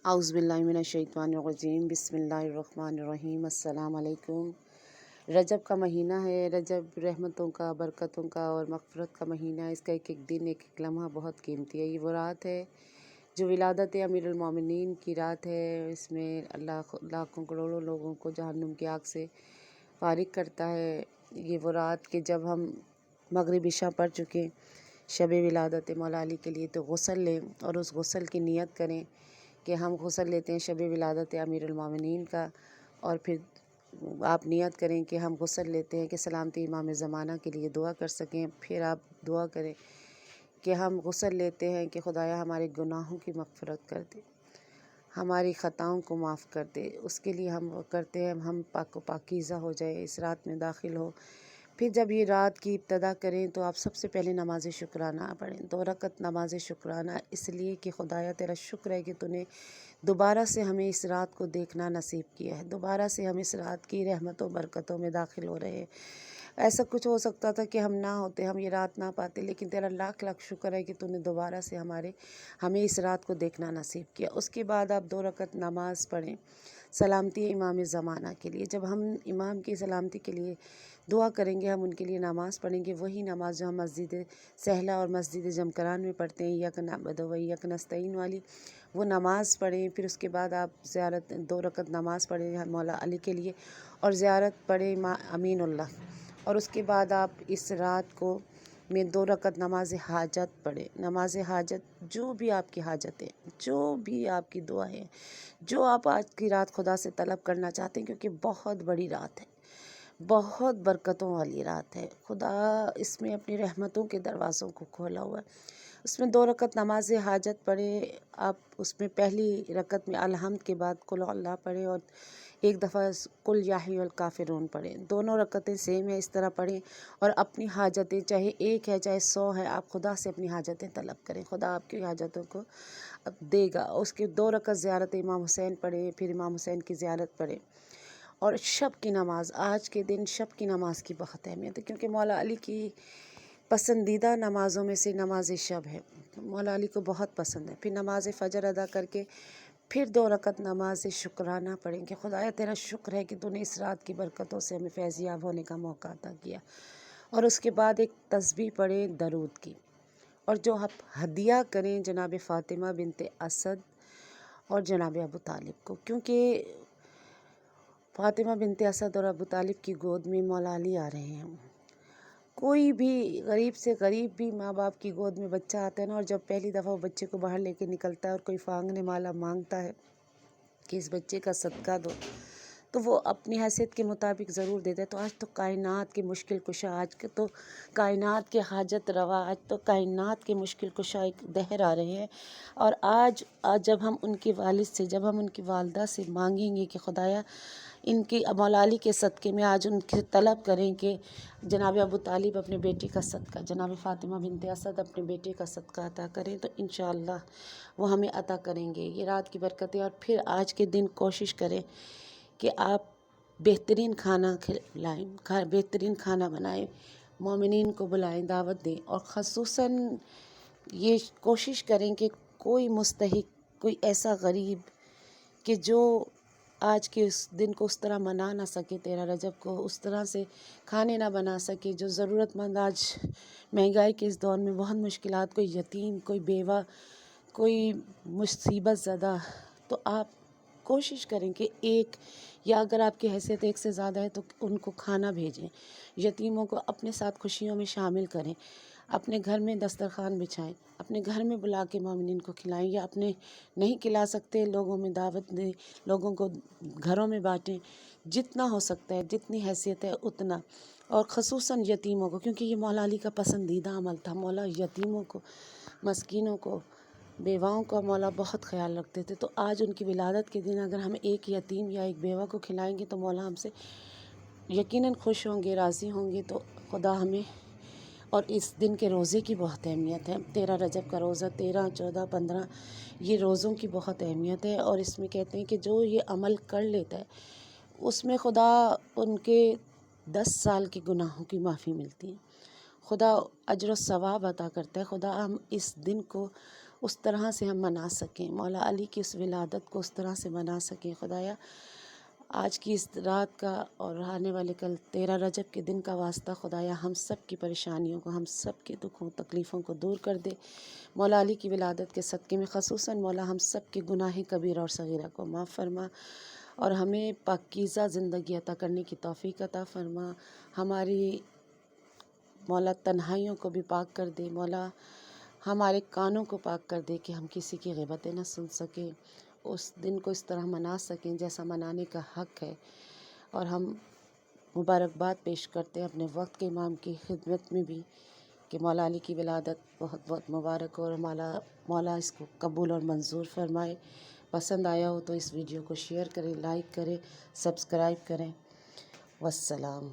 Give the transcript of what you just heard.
اعوذ باللہ من الشیطان الرجیم، بسم اللہ الرحمن الرحیم۔ السلام علیکم۔ رجب کا مہینہ ہے۔ رجب رحمتوں کا، برکتوں کا اور مغفرت کا مہینہ ہے۔ اس کا ایک ایک دن، ایک ایک لمحہ بہت قیمتی ہے۔ یہ وہ رات ہے جو ولادت امیر المومنین کی رات ہے۔ اس میں اللہ لاکھوں کروڑوں لوگوں کو جہنم کی آگ سے فارغ کرتا ہے۔ یہ وہ رات کہ جب ہم مغرب عشاء پڑھ چکے شب ولادت مولا علی کے لیے تو غسل لیں اور اس غسل کی نیت کریں کہ ہم غسل لیتے ہیں شب ولادت امیر المومنین کا، اور پھر آپ نیت کریں کہ ہم غسل لیتے ہیں کہ سلامتی امام زمانہ کے لیے دعا کر سکیں۔ پھر آپ دعا کریں کہ ہم غسل لیتے ہیں کہ خدایا ہمارے گناہوں کی مغفرت کر دے، ہماری خطاؤں کو معاف کر دے۔ اس کے لیے ہم کرتے ہیں ہم پاک و پاکیزہ ہو جائے، اس رات میں داخل ہو۔ پھر جب یہ رات کی ابتدا کریں تو آپ سب سے پہلے نماز شکرانہ پڑھیں، 2 رکعت نماز شکرانہ، اس لیے کہ خدایا تیرا شکر ہے کہ تو نے دوبارہ سے ہمیں اس رات کو دیکھنا نصیب کیا ہے، دوبارہ سے ہم اس رات کی رحمتوں برکتوں میں داخل ہو رہے ہیں۔ ایسا کچھ ہو سکتا تھا کہ ہم نہ ہوتے، ہم یہ رات نہ پاتے، لیکن تیرا لاکھ لاکھ شکر ہے کہ تو نے دوبارہ سے ہمیں اس رات کو دیکھنا نصیب کیا۔ اس کے بعد آپ 2 رکعت نماز پڑھیں سلامتی امام زمانہ کے لیے۔ جب ہم امام کی سلامتی کے لیے دعا کریں گے، ہم ان کے لیے نماز پڑھیں گے، وہی نماز جو ہم مسجد سہلا اور مسجد جمکران میں پڑھتے ہیں، ایاک نعبد و ایاک نستعین والی، وہ نماز پڑھیں۔ پھر اس کے بعد آپ زیارت 2 رکعت نماز پڑھیں مولا علی کے لیے اور زیارت پڑھیں امین اللہ، اور اس کے بعد آپ اس رات کو میں 2 رکعت نماز حاجت پڑھیں۔ نماز حاجت، جو بھی آپ کی حاجتیں، جو بھی آپ کی دعائیں، جو آپ آج کی رات خدا سے طلب کرنا چاہتے ہیں، کیونکہ بہت بڑی رات ہے، بہت برکتوں والی رات ہے۔ خدا اس میں اپنی رحمتوں کے دروازوں کو کھولا ہوا ہے۔ اس میں 2 رکعت نماز حاجت پڑھیں۔ آپ اس میں پہلی رکعت میں الحمد کے بعد قل اللہ پڑھیں اور ایک دفعہ قل یا حی الکافرون پڑھیں۔ دونوں رکعتیں سیم ہیں، اس طرح پڑھیں اور اپنی حاجتیں چاہے 1 ہے چاہے 100 ہے، آپ خدا سے اپنی حاجتیں طلب کریں، خدا آپ کی حاجتوں کو دے گا۔ اس کے 2 رکعت زیارت امام حسین پڑھیں، پھر امام حسین کی زیارت پڑھیں۔ اور شب کی نماز، آج کے دن شب کی نماز کی بہت اہمیت ہے، کیونکہ مولا علی کی پسندیدہ نمازوں میں سے نماز شب ہے، مولا علی کو بہت پسند ہے۔ پھر نماز فجر ادا کر کے پھر 2 رکعت نماز شکرانہ پڑھیں کہ خدایا تیرا شکر ہے کہ تو نے اس رات کی برکتوں سے ہمیں فیض یاب ہونے کا موقع عطا کیا۔ اور اس کے بعد ایک تسبیح پڑھیں درود کی، اور جو آپ ہدیہ کریں جناب فاطمہ بنت اسد اور جناب ابو طالب کو، کیونکہ فاطمہ بنت اسد اور ابو طالب کی گود میں مولا علی آ رہے ہیں۔ کوئی بھی غریب سے غریب بھی ماں باپ کی گود میں بچہ آتا ہے نا، اور جب پہلی دفعہ وہ بچے کو باہر لے کے نکلتا ہے اور کوئی فانگنے والا مانگتا ہے کہ اس بچے کا صدقہ دو، تو وہ اپنی حیثیت کے مطابق ضرور دیتا ہے۔ تو آج تو کائنات کے مشکل کشا، آج کے تو کائنات کے حاجت روا، آج تو کائنات کے مشکل کشا ایک دہر آ رہے ہیں، اور آج جب ہم ان کے والد سے، جب ہم ان کی والدہ سے مانگیں گے کہ خدایا ان کی مولا علی کے صدقے میں، آج ان کے طلب کریں کہ جناب ابو طالب اپنے بیٹے کا صدقہ، جناب فاطمہ بنت اسد اپنے بیٹے کا صدقہ عطا کریں، تو انشاءاللہ وہ ہمیں عطا کریں گے یہ رات کی برکتیں۔ اور پھر آج کے دن کوشش کریں کہ آپ بہترین کھانا کھلائیں، بہترین کھانا بنائیں، مومنین کو بلائیں، دعوت دیں، اور خصوصاً یہ کوشش کریں کہ کوئی مستحق، کوئی ایسا غریب کہ جو آج کے اس دن کو اس طرح منا نہ سکے، 13 رجب کو اس طرح سے کھانے نہ بنا سکے، جو ضرورت مند آج مہنگائی کے اس دور میں بہت مشکلات، کوئی یتیم، کوئی بیوہ، کوئی مصیبت زدہ، تو آپ کوشش کریں کہ ایک، یا اگر آپ کی حیثیت 1 سے زیادہ ہے تو ان کو کھانا بھیجیں، یتیموں کو اپنے ساتھ خوشیوں میں شامل کریں، اپنے گھر میں دسترخوان بچھائیں، اپنے گھر میں بلا کے مومنین کو کھلائیں، یا اپنے نہیں کھلا سکتے لوگوں میں دعوت دیں، لوگوں کو گھروں میں بانٹیں، جتنا ہو سکتا ہے، جتنی حیثیت ہے اتنا، اور خصوصاً یتیموں کو، کیونکہ یہ مولا علی کا پسندیدہ عمل تھا۔ مولا یتیموں کو، مسکینوں کو، بیواؤں کا مولا بہت خیال رکھتے تھے۔ تو آج ان کی ولادت کے دن اگر ہم ایک یتیم یا ایک بیوہ کو کھلائیں گے تو مولا ہم سے یقیناً خوش ہوں گے، راضی ہوں گے۔ تو خدا ہمیں، اور اس دن کے روزے کی بہت اہمیت ہے، 13 رجب کا روزہ، 13، 14، 15، یہ روزوں کی بہت اہمیت ہے، اور اس میں کہتے ہیں کہ جو یہ عمل کر لیتا ہے اس میں خدا ان کے 10 سال کے گناہوں کی معافی ملتی ہے، خدا اجر و ثواب عطا کرتا ہے۔ خدا ہم اس دن کو اس طرح سے ہم منا سکیں، مولا علی کی اس ولادت کو اس طرح سے منا سکیں۔ خدایا آج کی اس رات کا اور آنے والے کل 13 رجب کے دن کا واسطہ خدایا ہم سب کی پریشانیوں کو، ہم سب کے دکھوں تکلیفوں کو دور کر دے۔ مولا علی کی ولادت کے صدقے میں خصوصاً مولا ہم سب کے گناہ کبیرہ اور صغیرہ کو معاف فرما، اور ہمیں پاکیزہ زندگی عطا کرنے کی توفیق عطا فرما۔ ہماری مولا تنہائیوں کو بھی پاک کر دے، مولا ہمارے کانوں کو پاک کر دے کہ ہم کسی کی غیبتیں نہ سن سکیں، اس دن کو اس طرح منا سکیں جیسا منانے کا حق ہے۔ اور ہم مبارکباد پیش کرتے ہیں اپنے وقت کے امام کی خدمت میں بھی کہ مولا علی کی ولادت بہت بہت مبارک ہو، اور مولا اس کو قبول اور منظور فرمائے۔ پسند آیا ہو تو اس ویڈیو کو شیئر کریں، لائک کریں، سبسکرائب کریں۔ والسلام۔